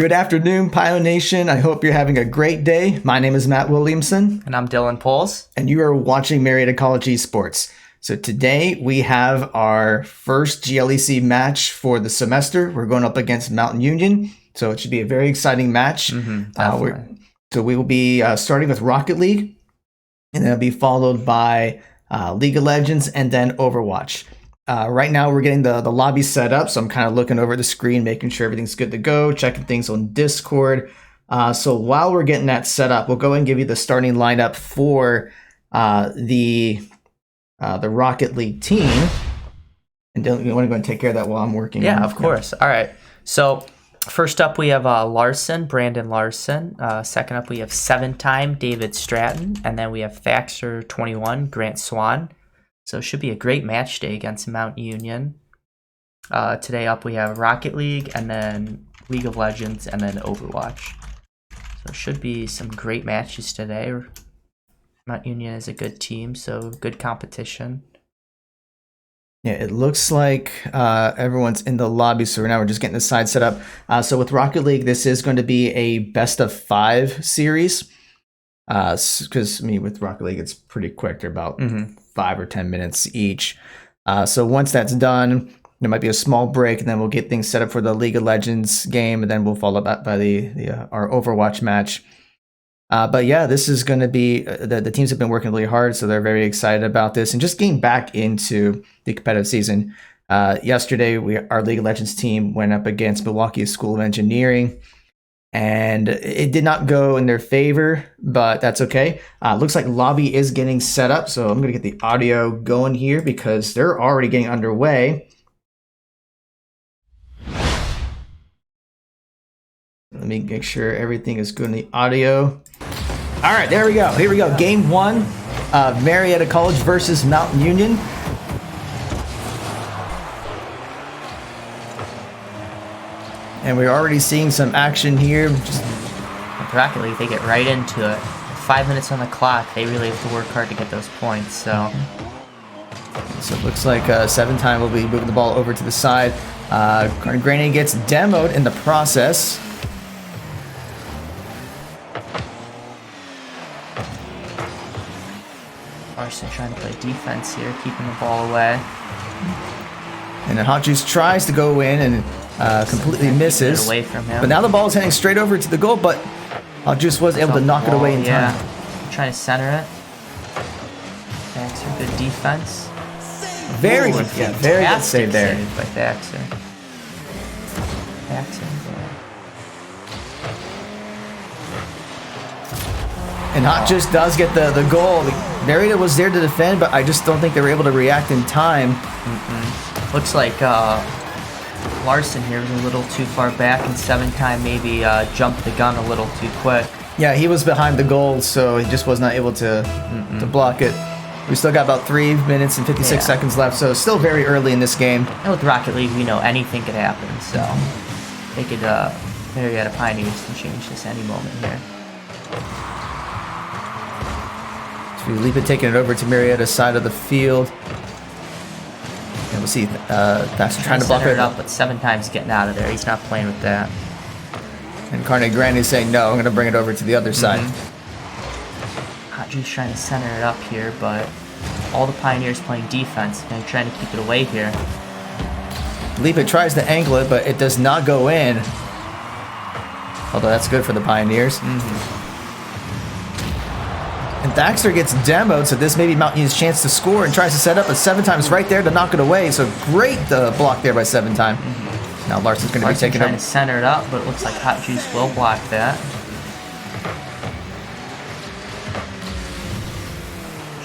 Good afternoon, Pio Nation. I hope you're having a great day. My name is Matt Williamson. And I'm Dylan Poles. And you are watching Marietta College Esports. So today we have our first GLEC match for the semester. We're going up against Mountain Union. So it should be a very exciting match. So we will be starting with Rocket League. And then it'll be followed by League of Legends and then Overwatch. Right now we're getting the lobby set up, so I'm kind of looking over the screen, making sure everything's good to go, checking things on Discord. So while we're getting that set up, we'll go and give you the starting lineup for the Rocket League team. And Dylan, you want to go and take care of that while I'm working? Yeah, of course. All right. So first up, we have Brandon Larson. Second up, we have 7-time David Stratton. And then we have Thaxter21, Grant Swan. So it should be a great match day against Mount Union. Today up we have Rocket League and then League of Legends and then Overwatch. So it should be some great matches today. Mount Union is a good team, so good competition. Yeah, it looks like everyone's in the lobby, so now we're just getting the side set up. So with Rocket League, this is going to be a best of 5 series. Because with Rocket League, it's pretty quick. They're about 5 or 10 minutes each. So once that's done, there might be a small break, and then we'll get things set up for the League of Legends game, and then we'll follow up by our Overwatch match. But yeah, this is going to be the teams have been working really hard, so they're very excited about this and just getting back into the competitive season. Yesterday, our League of Legends team went up against Milwaukee School of Engineering. And it did not go in their favor, but that's okay. Looks like lobby is getting set up, so I'm going to get the audio going here because they're already getting underway. Let me make sure everything is good in the audio. All right, there we go. Here we go. Game 1 of Marietta College versus Mountain Union. And we're already seeing some action here. With Rocket League, they get right into it. 5 minutes on the clock. They really have to work hard to get those points. So it looks like 7-time will be moving the ball over to the side. Granny gets demoed in the process. Larson trying to play defense here, keeping the ball away. And then Hot Juice tries to go in and completely misses. Away from him. But now the ball is heading straight over to the goal, but Hot Juice was able to knock it away in time. Trying to center it. Thaxter, good defense. Very good save there. Save by Thaxter. And Hot Juice does get the goal. Marietta was there to defend, but I just don't think they were able to react in time. Looks like Larson here was a little too far back, and 7-time maybe jumped the gun a little too quick. Yeah, he was behind the goal, so he just was not able to block it. We still got about 3 minutes and 56 seconds left, so still very early in this game. And with Rocket League, we know anything could happen, so they could, Marietta Pioneers can change this any moment here. Felipe taking it over to Marietta's side of the field. And we'll see Thaxter trying to block it up, but 7-time's getting out of there. He's not playing with that. And Carne Grande is saying, no, I'm going to bring it over to the other side. Hot Juice trying to center it up here, but all the Pioneers playing defense, and trying to keep it away here. Felipe tries to angle it, but it does not go in. Although that's good for the Pioneers. And Thaxter gets demoed, so this may be Mountain Union's chance to score, and tries to set up, but 7-time's right there to knock it away. So great block there by 7-time. Now Larson's going to be taking it. Trying to center it up, but it looks like Hot Juice will block that.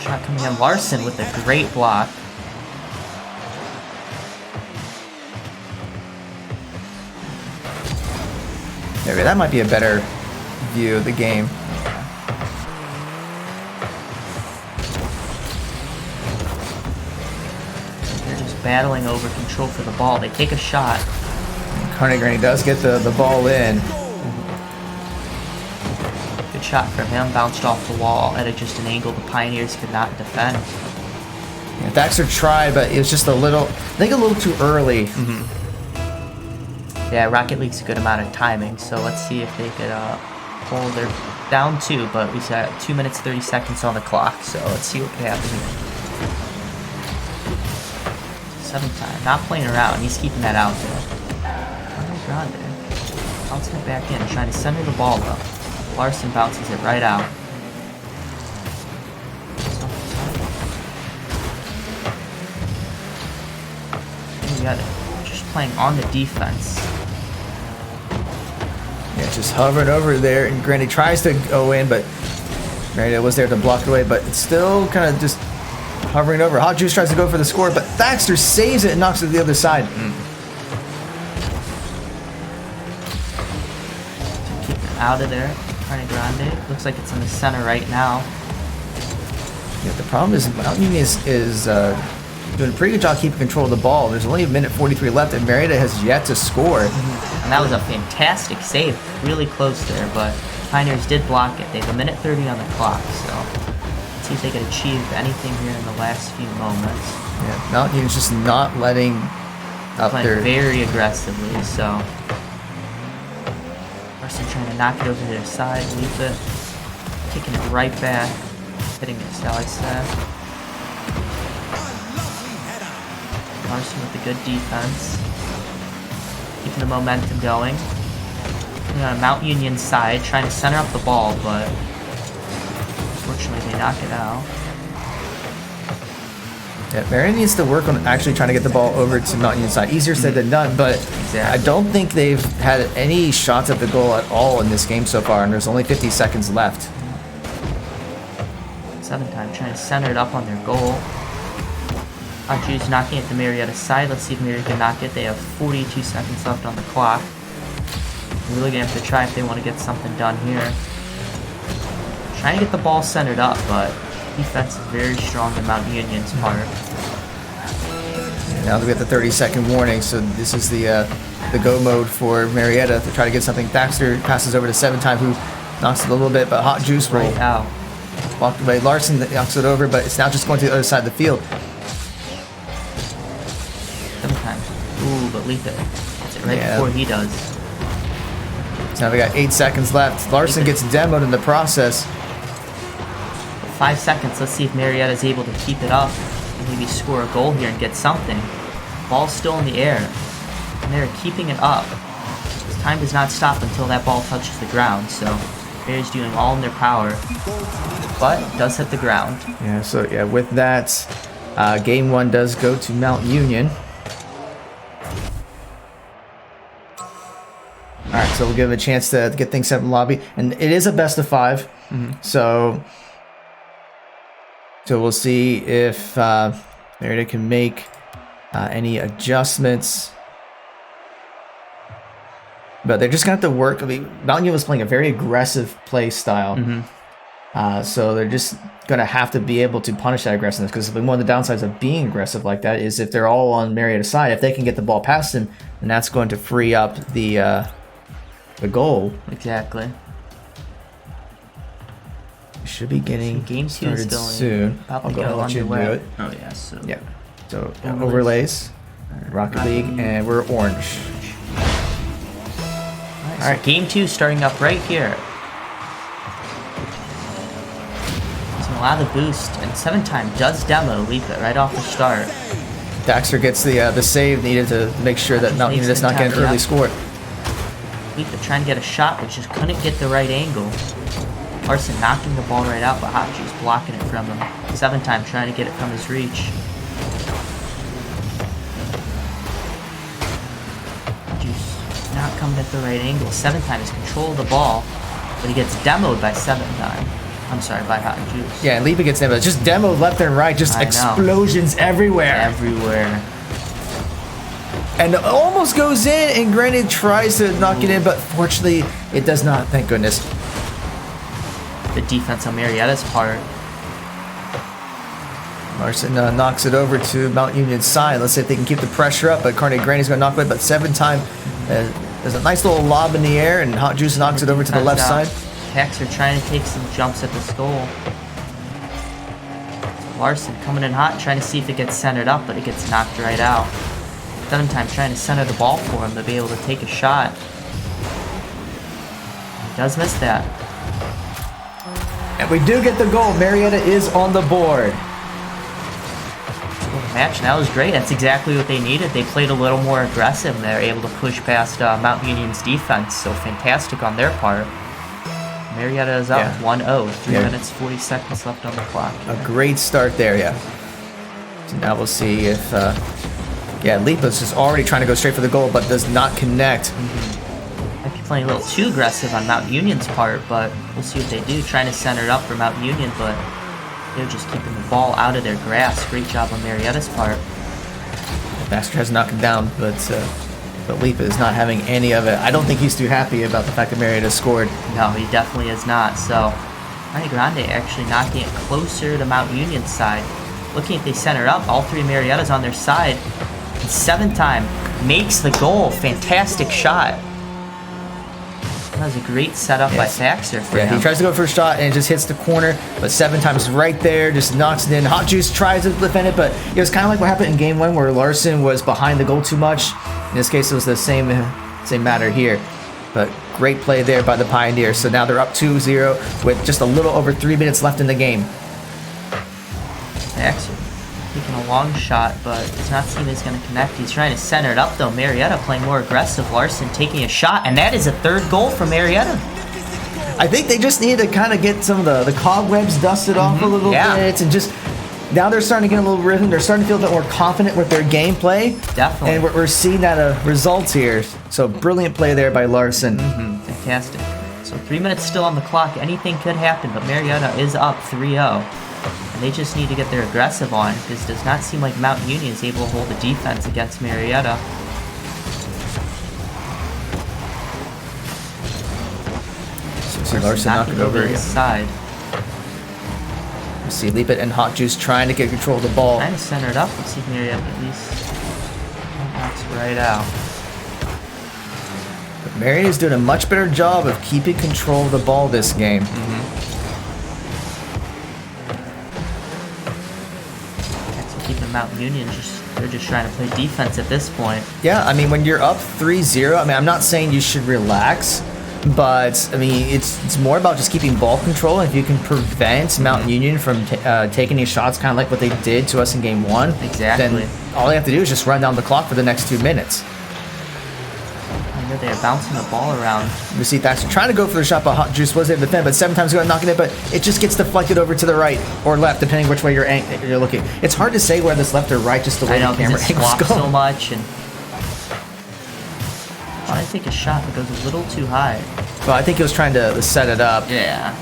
Shot coming in. Larson with a great block. There, that might be a better view of the game. Battling over control for the ball. They take a shot. Carnegie does get the ball in. Good shot from him. Bounced off the wall at just an angle the Pioneers could not defend. Yeah, Thaxter tried, but it was just a little, I think a little too early. Yeah, Rocket League's a good amount of timing, so let's see if they could pull their down 2, but we got 2 minutes 30 seconds on the clock, so let's see what can happen here. 7th time, not playing around, he's keeping that out there. Grande, bouncing it back in, trying to center the ball up. Larson bounces it right out. You got it. Just playing on the defense. Yeah, just hovering over there, and Granny tries to go in, but Marietta was there to block it away, but it's still kind of just hovering over. Hot Juice tries to go for the score, but Thaxter saves it and knocks it to the other side. Keep it out of there. Trying to Grande. Looks like it's in the center right now. Yeah, the problem is Mount Union is doing a pretty good job keeping control of the ball. There's only a minute 43 left, and Marietta has yet to score. And that was a fantastic save. Really close there, but Pioneers did block it. They have a minute 30 on the clock, so let's see if they can achieve anything here in the last few moments. Yeah, Mount Union's just not letting up Playing their... very aggressively, so Larson trying to knock it over to their side, leave it, kicking it right back, hitting it, like I said. Larson with a good defense, keeping the momentum going. On Mount Union's side, trying to center up the ball, but unfortunately they knock it out. Yeah, Marietta needs to work on actually trying to get the ball over to Mount Union's side. Easier said than done, but Exactly. I don't think they've had any shots at the goal at all in this game so far, and there's only 50 seconds left. 7th time, trying to center it up on their goal. Juice knocking it to Marietta's side. Let's see if Marietta can knock it. They have 42 seconds left on the clock. They're really going to have to try if they want to get something done here. Trying to get the ball centered up, but defense is very strong in Mount Union's part. Now that we have the 30-second warning, so this is the go mode for Marietta to try to get something. Thaxter passes over to 7th time, who knocks it a little bit, but Hot Juice will Right out. walk away. Larson knocks it over, but it's now just going to the other side of the field. 7th time. Ooh, but Letha gets it right before he does. So now we got 8 seconds left. Larson gets demoed in the process. 5 seconds. Let's see if Marietta is able to keep it up and maybe score a goal here and get something. Ball's still in the air, and they're keeping it up. Time does not stop until that ball touches the ground, so Mariatta's doing all in their power, but it does hit the ground. Yeah, so yeah, with that, game 1 does go to Mount Union. All right, so we'll give it a chance to get things set in the lobby, and it is a best of 5. So we'll see if Marietta can make any adjustments. But they're just going to have to work. I mean, Mount Union was playing a very aggressive play style. So they're just going to have to be able to punish that aggressiveness, because one of the downsides of being aggressive like that is if they're all on Marietta's side, if they can get the ball past them, then that's going to free up the goal. Exactly. Should be getting Game 2 started still soon. about I'll to go ahead go and let you do underway. it. Oh yeah, so Yeah. So overlays, Rocket League, and we're orange. All right, game 2 starting up right here. So a lot of boost, and 7th time does demo Letha right off the start. Thaxter gets the save needed to make sure that Mount Union does not get an early score. Letha trying to get a shot, but just couldn't get the right angle. Larson knocking the ball right out, but Hot Juice blocking it from him. 7th time trying to get it from his reach. Hot Juice not coming at the right angle. 7th time has control of the ball, but he gets demoed by 7th time. I'm sorry, by Hot Juice. Yeah, and Lipa gets demoed. Just demoed left and right. Just explosions everywhere. Everywhere. And it almost goes in, and Granny tries to knock it in, but fortunately, it does not. Thank goodness. The defense on Marietta's part. Larson knocks it over to Mount Union's side. Let's see if they can keep the pressure up, but Granny's going to knock it away, but 7th time, there's a nice little lob in the air, and Hot Juice knocks it over to the left side. Hacks are trying to take some jumps at this goal. Larson coming in hot, trying to see if it gets centered up, but it gets knocked right out. 7 time trying to center the ball for him to be able to take a shot. He does miss that. And we do get the goal. Marietta is on the board. Match, and that was great. That's exactly what they needed. They played a little more aggressive, and they were able to push past Mount Union's defense, so fantastic on their part. Marietta is up 1-0, 3 minutes 40 seconds left on the clock. A great start there, yeah. So now we'll see if, Lipa's just already trying to go straight for the goal, but does not connect. Might be playing a little too aggressive on Mount Union's part, but we'll see what they do. Trying to center it up for Mount Union, but they're just keeping the ball out of their grasp. Great job on Marietta's part. Baxter has knocked him down, but Lipa is not having any of it. I don't think he's too happy about the fact that Marietta scored. No, he definitely is not. So, Rio Grande actually knocking it closer to Mount Union's side. Looking if they center up, all 3 Mariettas on their side. And 7 time makes the goal. Fantastic shot. That was a great setup by Thaxter for him. He tries to go for a shot and it just hits the corner, but 7 times right there, just knocks it in. Hot Juice tries to defend it, but it was kind of like what happened in game 1 where Larson was behind the goal too much. In this case, it was the same matter here. But great play there by the Pioneers. So now they're up 2-0 with just a little over 3 minutes left in the game. Thaxter taking a long shot, but does not seem he's going to connect. He's trying to center it up, though. Marietta playing more aggressive. Larson taking a shot, and that is a 3rd goal for Marietta. I think they just need to kind of get some of the cobwebs dusted off a little bit, and just now they're starting to get a little rhythm. They're starting to feel a bit more confident with their gameplay. Definitely. And we're seeing that results here. So brilliant play there by Larson. Fantastic. So 3 minutes still on the clock. Anything could happen, but Marietta is up 3-0. And they just need to get their aggressive on, because it does not seem like Mount Union is able to hold the defense against Marietta. So Larson knocked it over his side. You see Lipa and Hot Juice trying to get control of the ball. Trying to center it up. Let's see if Marietta at least knocks right out. But Marietta's doing a much better job of keeping control of the ball this game. Keeping Mount Union, they're just trying to play defense at this point. Yeah, I mean, when you're up 3-0, I mean, I'm not saying you should relax, but I mean, it's more about just keeping ball control. If you can prevent Mount Union from taking these shots, kind of like what they did to us in game 1, exactly, then all they have to do is just run down the clock for the next 2 minutes. They're bouncing the ball around. You see Thaxter trying to go for the shot, but Hot Juice was able to defend, but 7 times going to knock it, but it just gets deflected over to the right or left, depending which way you're looking. It's hard to say whether it's left or right, just the way the camera angles go. So much, and trying to take a shot that goes a little too high. Well, I think he was trying to set it up. Yeah,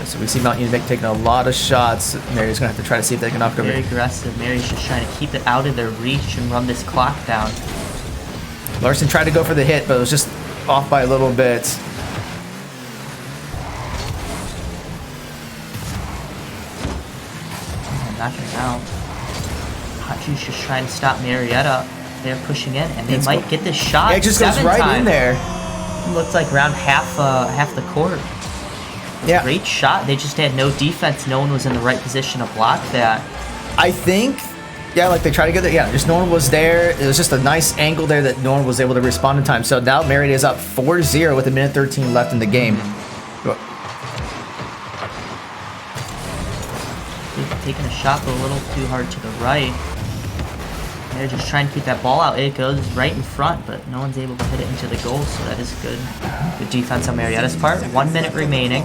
so we see Mount Union taking a lot of shots. Mary's going to have to try to see if they can knock it over. Very aggressive. Mary's just trying to keep it out of their reach and run this clock down. Larson tried to go for the hit, but it was just off by a little bit. Knocking it out. Hot Juice just trying to stop Marietta. They're pushing in, and they might get this shot. Yeah, it just goes right in there. It looks like around half the court. Yeah. Great shot. They just had no defense. No one was in the right position to block that. I think, like they tried to get there. Yeah, just no one was there. It was just a nice angle there that no one was able to respond in time. So now Marietta is up 4-0 with 1:13 left in the game. Taking a shot, but a little too hard to the right. They're just trying to keep that ball out. It goes right in front, but no one's able to hit it into the goal, so that is good. Good defense on Marietta's part. 1 minute remaining.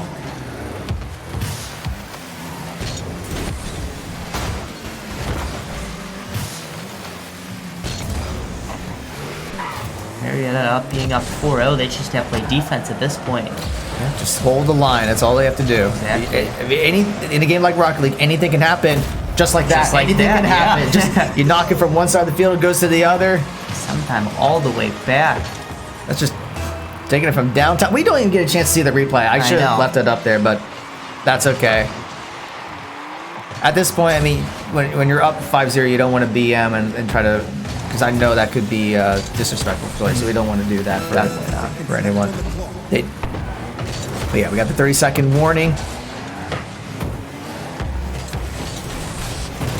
Marietta being up 4-0, they just have to play defense at this point. Yeah, just hold the line. That's all they have to do. Exactly. In a game like Rocket League, anything can happen. Just like that. Anything can happen. Yeah. Just you knock it from one side of the field, it goes to the other. Sometime all the way back. That's just taking it from downtown. We don't even get a chance to see the replay. I should have left it up there, but that's okay. At this point, I mean, when you're up 5-0, you don't want to BM and try to, because I know that could be disrespectful play, so we don't want to do that for anyone. But yeah, we got the 30-second warning.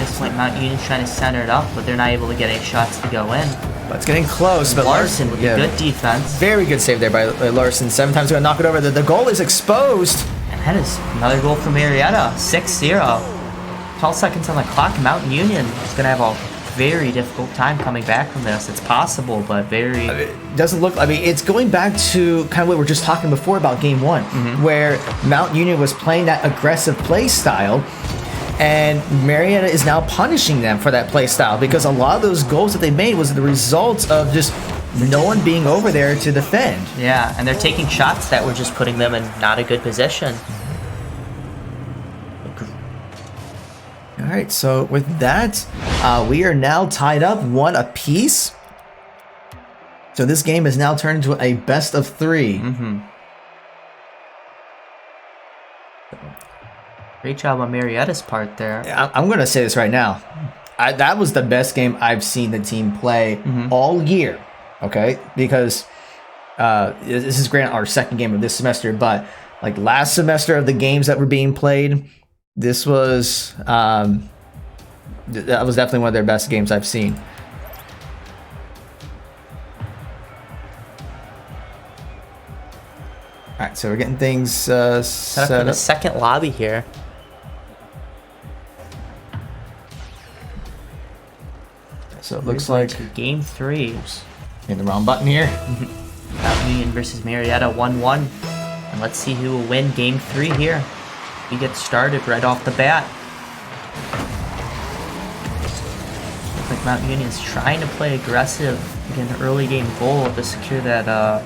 this point, Mount Union's trying to center it up, but they're not able to get any shots to go in. But it's getting close. But Larson with a good defense. Very good save there by Larson. 7 times going to knock it over. The goal is exposed. And that is another goal for Marietta. 6-0. 12 seconds on the clock. Mount Union is going to have a very difficult time coming back from this. It's possible, but very... It doesn't look... I mean, it's going back to kind of what we were just talking before about Game 1, where Mount Union was playing that aggressive play style, and Marietta is now punishing them for that play style, because a lot of those goals that they made was the result of just no one being over there to defend. Yeah, and they're taking shots that were just putting them in not a good position. All right, so with that, we are now tied up 1 apiece. So this game is now turned into a best of 3. Great job on Marietta's part there. I'm going to say this right now. That was the best game I've seen the team play all year, okay? Because this is granted our second game of this semester, but like last semester of the games that were being played, this was that was definitely one of their best games I've seen. All right, so we're getting things set up for the up. second lobby here. So it looks like Game 3. in the wrong button here. Mount Union versus Marietta 1-1. And let's see who will win Game 3 here. We get started right off the bat. Looks like Mount Union's trying to play aggressive, get an early game goal to secure that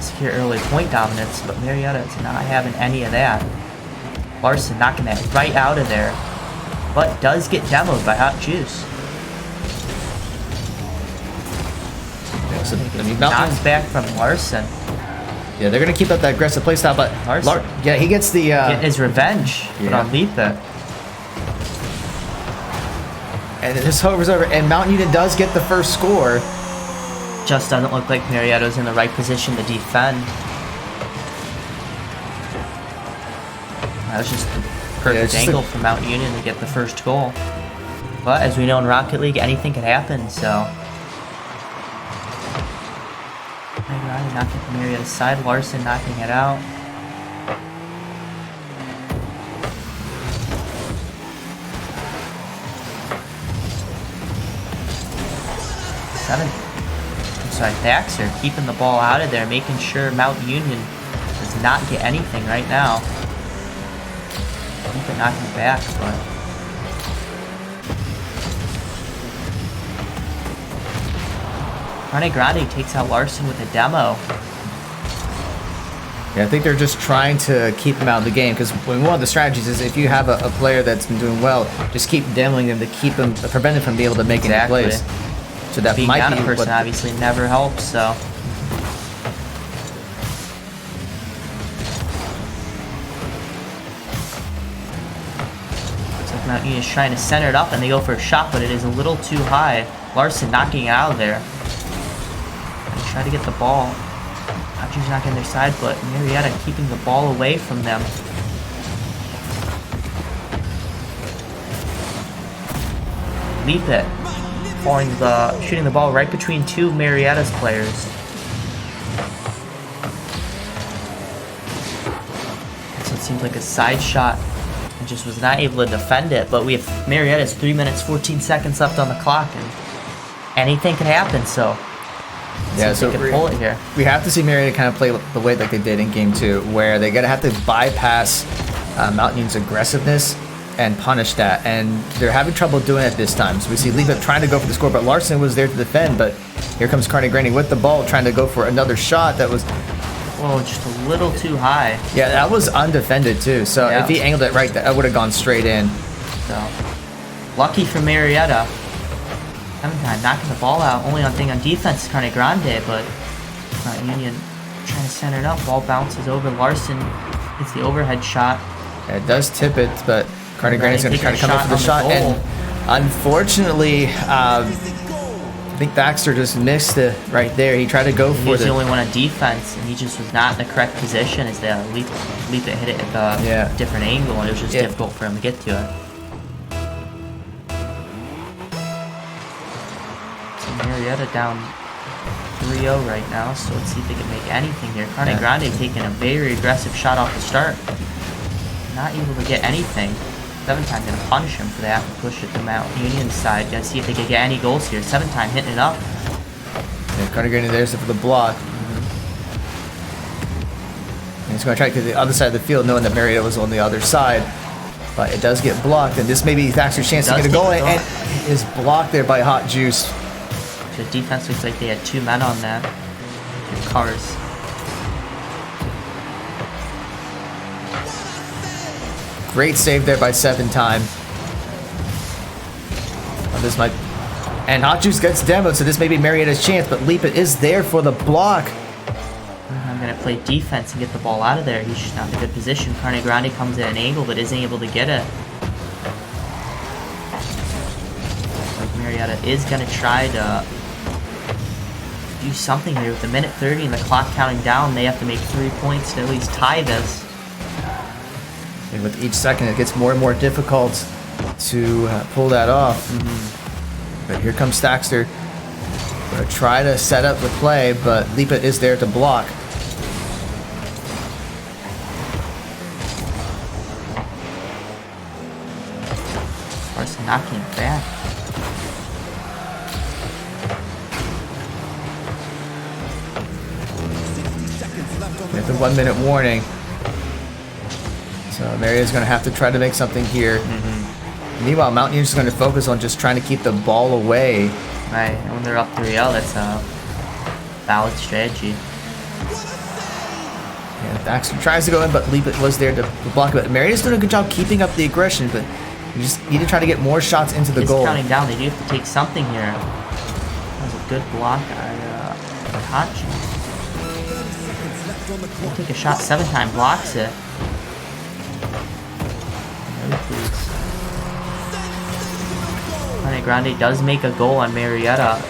secure early point dominance, but Marietta is not having any of that. Larson knocking that right out of there, but does get demoed by Hot Juice. Yeah, so Knocks back from Larson. Yeah, they're going to keep up that aggressive play style, but Larson. Yeah, he gets the... Get his revenge, but on Letha. And this hovers over, and Mount Union does get the first score. Just doesn't look like Marietta's in the right position to defend. That was just the perfect angle for Mount Union to get the first goal. But as we know in Rocket League, anything can happen, so... Knocking from Marietta's side, Larson knocking it out. Thaxter keeping the ball out of there, making sure Mount Union does not get anything right now. Keep it knocking it back, but... Arne Grande takes out Larson with a demo. Yeah, I think they're just trying to keep him out of the game, because one of the strategies is if you have a player that's been doing well, just keep demoing them to keep him, prevent him from being able to make any plays. So that being might down be a person obviously never helps, so... Looks like Mount Union is trying to center it up, and they go for a shot, but it is a little too high. Larson knocking it out of there. They try to get the ball. Dodgers not getting their side, but Marietta keeping the ball away from them. Leap it. Shooting the ball right between two of Marietta's players. So it seems like a side shot. And just was not able to defend it. But we have Marietta's 3 minutes, 14 seconds left on the clock. And anything can happen, so... Yeah, so pull it here. We have to see Marietta kind of play the way like they did in Game 2, where they're going to have to bypass Mount Union's aggressiveness and punish that, and they're having trouble doing it this time. So we see Leva trying to go for the score, but Larson was there to defend, but here comes Carney Granny with the ball, trying to go for another shot that was... Whoa, just a little too high. Yeah, that was undefended too, so if he angled it right, that would have gone straight in. So, lucky for Marietta. Knocking the ball out, only on defense is Carne Grande, but Mount Union trying to center it up. Ball bounces over Larson, hits the overhead shot. Yeah, it does tip it, but Carne Grande's going to try to come up for the shot, and unfortunately, I think Thaxter just missed it right there. He tried to go for it. He was the only one on defense, and he just was not in the correct position as the leap it hit it at a different angle, and it was just difficult for him to get to it. Marietta down 3-0 right now, so let's see if they can make anything here. Carne Grande taking a very aggressive shot off the start. Not able to get anything. 7-Time gonna punish him for that and push it to Mount Union's side. Gotta see if they can get any goals here. 7-Time hitting it up. Yeah, Carne Grande there's for the block. And he's gonna try to get to the other side of the field, knowing that Marietta was on the other side. But it does get blocked, and this may be Thaxter's chance to get a goal, and it is blocked there by Hot Juice. The defense looks like they had 2 men on that. Cars. Great save there by 7-Time. This might, and Hot Juice gets demoed, so this may be Marietta's chance, but Lipa is there for the block. I'm gonna play defense and get the ball out of there. He's just not in a good position. Carne Grande comes at an angle, but isn't able to get it. Like Marietta is gonna try to do something here with the minute 30 and the clock counting down. They have to make 3 points to at least tie this. And with each second, it gets more and more difficult to pull that off. But here comes Thaxter. Gonna try to set up the play, but Lipa is there to block. Larson knocking it back. With a 1-minute warning. So Marietta's going to have to try to make something here. Meanwhile, Mount Union's going to focus on just trying to keep the ball away. Right, and when they're up 3-0, that's a valid strategy. Yeah, Thaxter tries to go in, but Lipa was there to block it. Marietta's doing a good job keeping up the aggression, but you just need to try to get more shots into the goal. Counting down, they do have to take something here. That was a good block by Hot Juice. We'll take a shot. 7-Time blocks it. Carne Grande does make a goal on Marietta.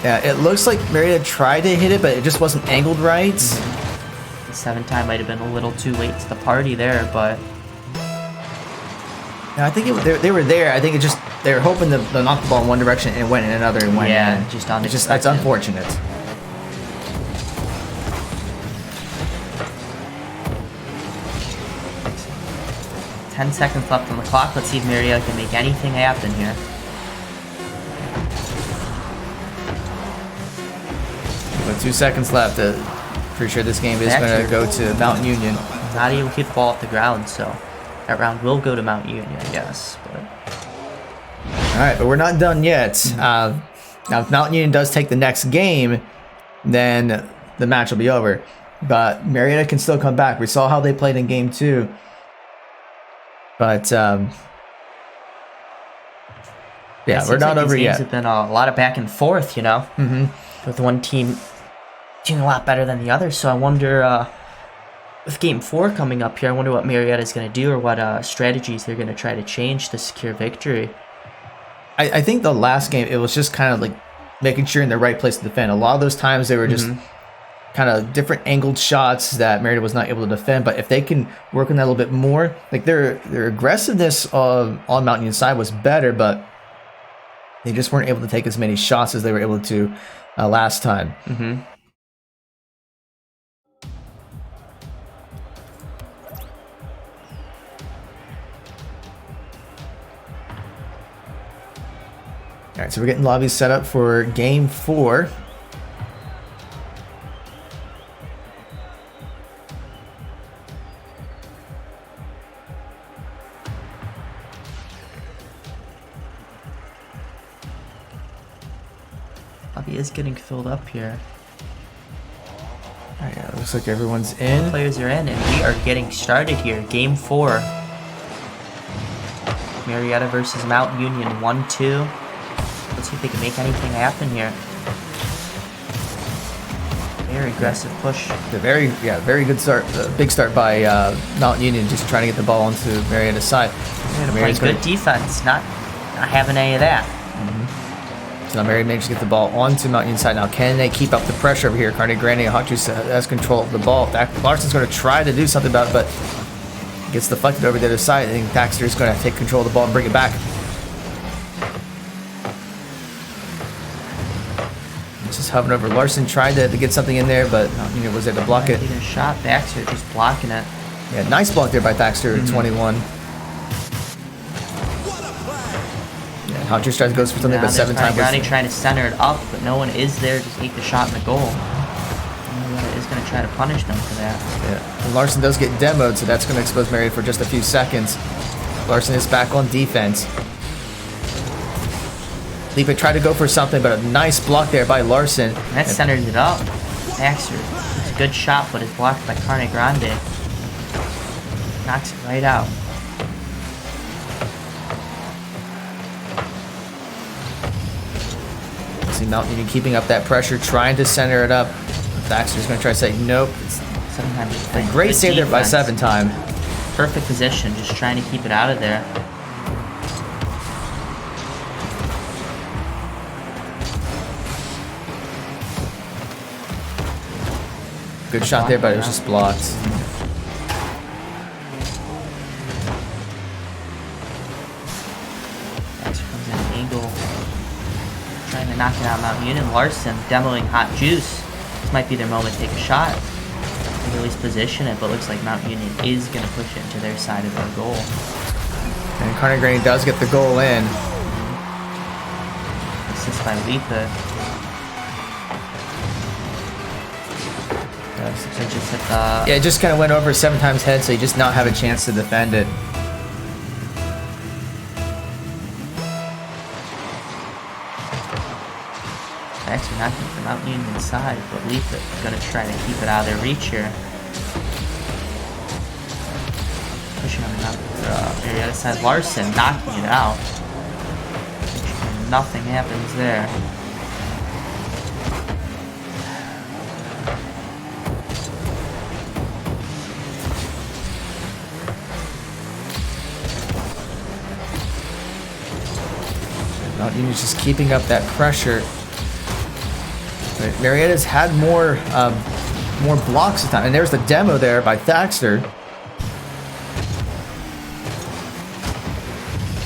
Yeah, it looks like Marietta tried to hit it, but it just wasn't angled right. The 7-Time might have been a little too late to the party there, but yeah, I think they were there. I think they were hoping to knock the ball in one direction and it went in another and went in. Just unexpected. That's unfortunate. Ten seconds left on the clock. Let's see if Marietta can make anything happen here. With 2 seconds left, pretty sure this game is going to go to Mount Union. Not able to keep the ball off the ground, so that round will go to Mount Union, I guess. But all right, but we're not done yet. Now, if Mount Union does take the next game, then the match will be over. But Marietta can still come back. We saw how they played in Game 2. But, yeah, we're not over yet. These games have been a lot of back and forth, you know? With one team doing a lot better than the other. So I wonder, with Game 4 coming up here, I wonder what Marietta is going to do or what strategies they're going to try to change to secure victory. I think the last game, it was just kind of like making sure you're in the right place to defend. A lot of those times they were just kind of different angled shots that Marietta was not able to defend. But if they can work on that a little bit more, like their aggressiveness on Mount Union's side was better, but they just weren't able to take as many shots as they were able to last time. All right, so we're getting lobbies set up for Game 4. Lobby is getting filled up here. Oh, yeah, looks like everyone's in. Players are in, and we are getting started here. Game 4. Marietta versus Mount Union, 1-2. Let's see if they can make anything happen here. Very aggressive push. The very good start. Big start by Mount Union, just trying to get the ball onto Marietta's side. Playing good defense, not having any of that. So now Marietta managed to get the ball onto Mount Union's side. Now can they keep up the pressure over here? Carne Grande and Hot Juice has control of the ball. Larson's going to try to do something about it, but gets deflected over the other side. I think Thaxter is going to take control of the ball and bring it back. Just hovering over. Larson tried to get something in there, but Mount Union was able to block it. Taking a shot. Baxter just blocking it. Yeah, nice block there by Thaxter at 21. Yeah, Hunter's tries to go for something, but 7 times. Grande trying to center it up, but no one is there to take the shot in the goal. Marietta is going to try to punish them for that. Yeah, and Larson does get demoed, so that's going to expose Marietta for just a few seconds. Larson is back on defense. Lipa tried to go for something, but a nice block there by Larson. And that centers it up. Baxter, it's a good shot, but it's blocked by Carne Grande. Knocks it right out. See Mount Union keeping up that pressure, trying to center it up. Baxter's going to try to say nope. Sometimes a great save there by 7 time. Perfect position, just trying to keep it out of there. Good shot there, but it was just blocked. Baxter comes in an angle, trying to knock it out Mount Union. Larson demoing Hot Juice. This might be their moment to take a shot. Or at least position it, but looks like Mount Union is going to push it into their side of their goal. And Carne Grande does get the goal in. Assist by Lipa. Yeah, it just kind of went over 7 times head, so you just not have a chance to defend it. Baxter knocking from Mount Union inside, but Lipa is going to try to keep it out of their reach here. Pushing on the Marietta side. Larson knocking it out. Nothing happens there. Mount Union's just keeping up that pressure. But Marietta's had more blocks this time, and there's the demo there by Thaxter.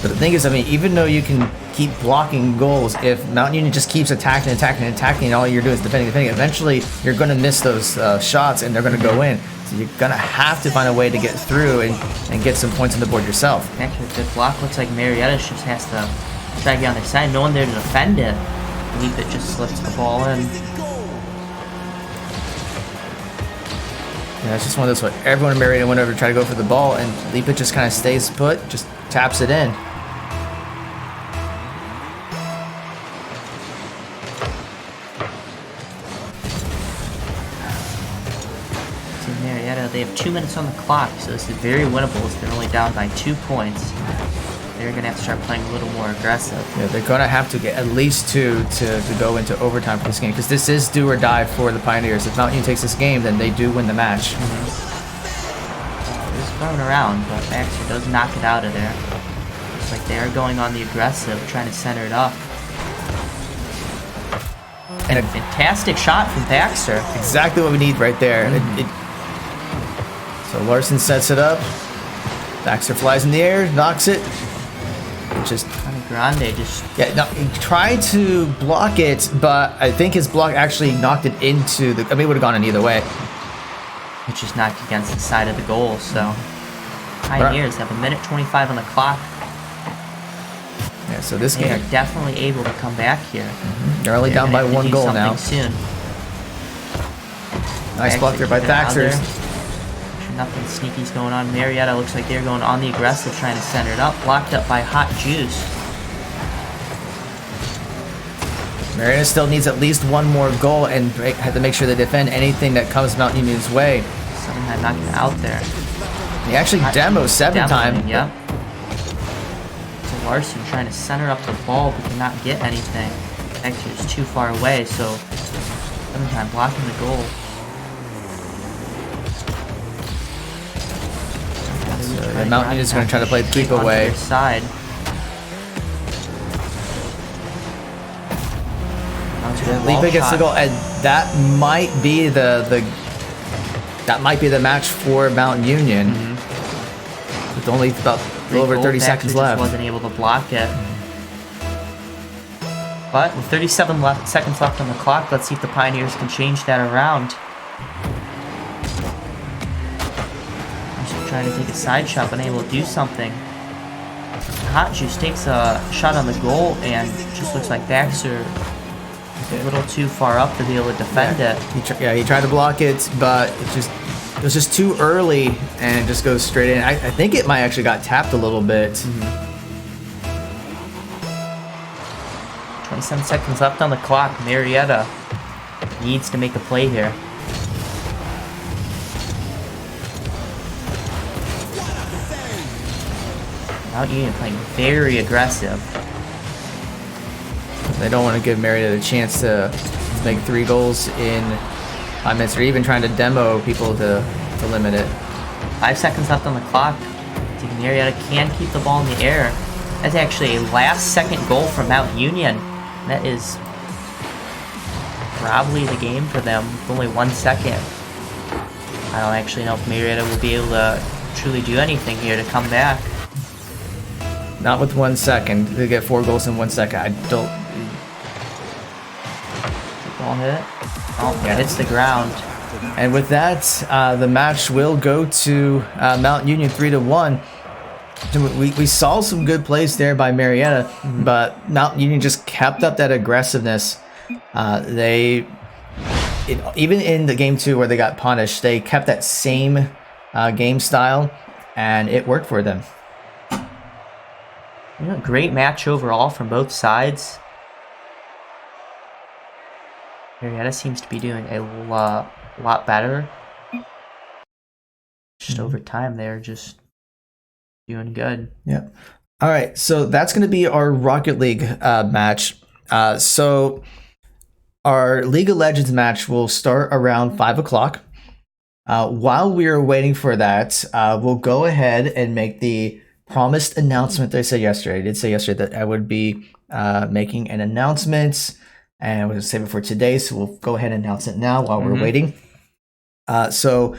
But the thing is, I mean, even though you can keep blocking goals, if Mount Union just keeps attacking, and all you're doing is defending, eventually you're going to miss those shots, and they're going to go in. So you're going to have to find a way to get through and get some points on the board yourself. Actually, the block looks like Marietta just has to try to get on their side. No one there to defend it. Lipa just slips the ball in. Yeah, it's just one of those where everyone in Marietta went over to try to go for the ball, and Lipa just kind of stays put, just taps it in. See, Marietta, they have 2 minutes on the clock, so this is very winnable as they're only down by 2 points. They're going to have to start playing a little more aggressive. Yeah, they're going to have to get at least 2 to go into overtime for this game, because this is do or die for the Pioneers. If Mount Union takes this game, then they do win the match. It's thrown around, but Baxter does knock it out of there. Looks like they are going on the aggressive, trying to center it up. And a fantastic shot from Baxter. Exactly what we need right there. So Larson sets it up. Baxter flies in the air, knocks it. Just Grande just he tried to block it, but I think his block actually knocked it into the. I mean, it would have gone in either way. It just knocked against the side of the goal. So Pioneers have 1:25 on the clock. Yeah, so this game are definitely able to come back here. They're only down by 1 goal now. Soon. Nice block there by Thaxter. Nothing sneaky's going on. Marietta looks like they're going on the aggressive, trying to center it up. Blocked up by Hot Juice. Marietta still needs at least 1 more goal and have to make sure they defend anything that comes Mount Union's way. 7 time knocking it out there. He actually demos 7 time. Yep. So Larson trying to center up the ball but cannot get anything. Actually, it's too far away, so 7 time blocking the goal. Mount Union is going to try to play the keep away. Side. Lipa gets the goal, and that might be the match for Mount Union. With only about a little over 30 seconds left. Wasn't able to block it. But with 37 seconds left on the clock, let's see if the Pioneers can change that around. Just trying to take a side shot, but unable to do something. Hot Juice takes a shot on the goal, and just looks like Baxter is a little too far up to be able to defend it. He tried to block it, but it was just too early, and it just goes straight in. I think it might actually got tapped a little bit. 27 seconds left on the clock. Marietta needs to make a play here. Mount Union playing very aggressive. They don't want to give Marietta a chance to make 3 goals in 5 minutes, or even trying to demo people to limit it. 5 seconds left on the clock. I think Marietta can keep the ball in the air. That's actually a last-second goal from Mount Union. That is probably the game for them with only 1 second. I don't actually know if Marietta will be able to truly do anything here to come back. Not with 1 second. They get 4 goals in 1 second. I don't. Ball hit. Oh, yeah, hits the ground. And with that, the match will go to Mount Union 3-1. We saw some good plays there by Marietta, but Mount Union just kept up that aggressiveness. Even in the game 2 where they got punished, they kept that same game style, and it worked for them. Great match overall from both sides. Marietta seems to be doing a lot better. Just over time, they're just doing good. Yeah. All right, so that's going to be our Rocket League match. So our League of Legends match will start around 5 o'clock. While we are waiting for that, we'll go ahead and make the promised announcement that I said yesterday. I did say yesterday that I would be making an announcement, and I was going to save it for today, so we'll go ahead and announce it now while we're waiting. So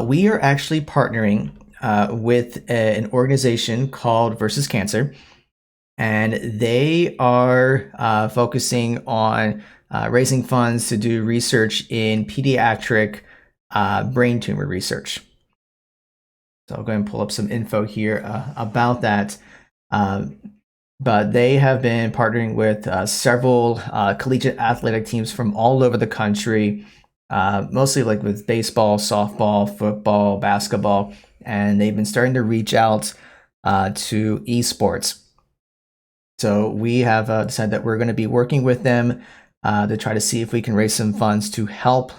we are actually partnering with an organization called Versus Cancer, and they are focusing on raising funds to do research in pediatric brain tumor research. So I'll go ahead and pull up some info here about that. But they have been partnering with several collegiate athletic teams from all over the country, mostly like with baseball, softball, football, basketball, and they've been starting to reach out to esports. So we have decided that we're going to be working with them to try to see if we can raise some funds to help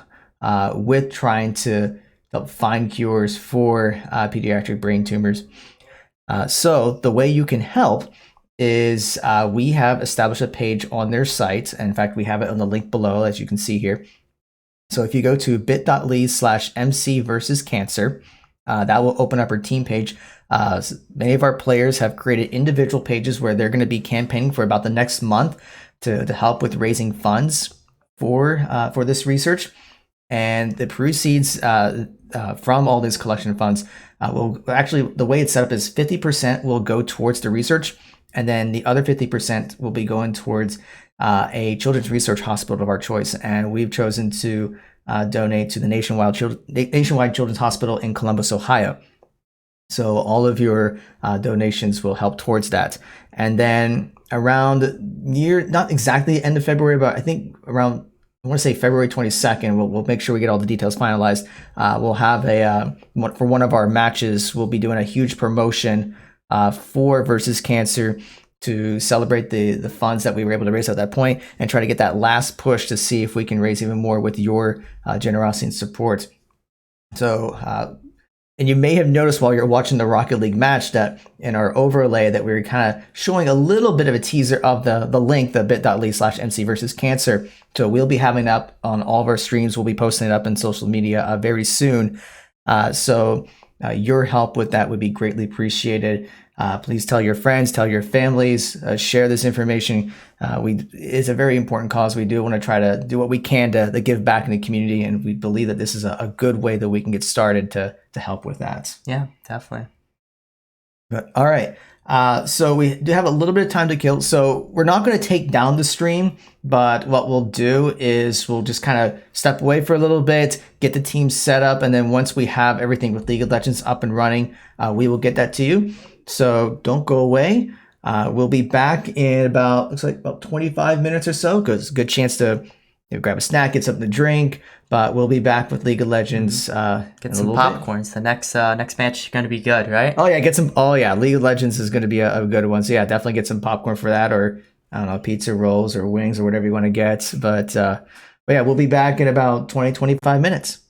with trying to help find cures for pediatric brain tumors. So the way you can help is we have established a page on their site. And in fact, we have it on the link below, as you can see here. So if you go to bit.ly/MC versus cancer, that will open up our team page. Many of our players have created individual pages where they're going to be campaigning for about the next month to help with raising funds for this research. And the proceeds from all this collection of funds will actually, the way it's set up is 50% will go towards the research, and then the other 50% will be going towards a children's research hospital of our choice. And we've chosen to donate to the Nationwide Children's Hospital in Columbus, Ohio. So all of your donations will help towards that. And then around not exactly the end of February, but I think around, I want to say February 22nd, we'll make sure we get all the details finalized. We'll have for one of our matches, we'll be doing a huge promotion for Versus Cancer to celebrate the funds that we were able to raise at that point, and try to get that last push to see if we can raise even more with your generosity and support. So, and you may have noticed while you're watching the Rocket League match that in our overlay that we were kind of showing a little bit of a teaser of the link, the bit.ly/MC versus cancer. So we'll be having that up on all of our streams. We'll be posting it up in social media very soon. So your help with that would be greatly appreciated. Please tell your friends, tell your families, share this information. It's a very important cause. We do want to try to do what we can to give back in the community, and we believe that this is a good way that we can get started to help with that. Yeah, definitely. But all right, So we do have a little bit of time to kill. So we're not going to take down the stream, but what we'll do is we'll just kind of step away for a little bit, get the team set up, and then once we have everything with League of Legends up and running, we will get that to you. So don't go away. We'll be back in looks like about 25 minutes or so, because good chance to grab a snack, get something to drink. But we'll be back with League of Legends. Get some popcorns. The next match is going to be good, right? Oh yeah, get some. Oh yeah, League of Legends is going to be a good one. So yeah, definitely get some popcorn for that, or I don't know, pizza rolls or wings or whatever you want to get. But yeah, we'll be back in about 20-25 minutes.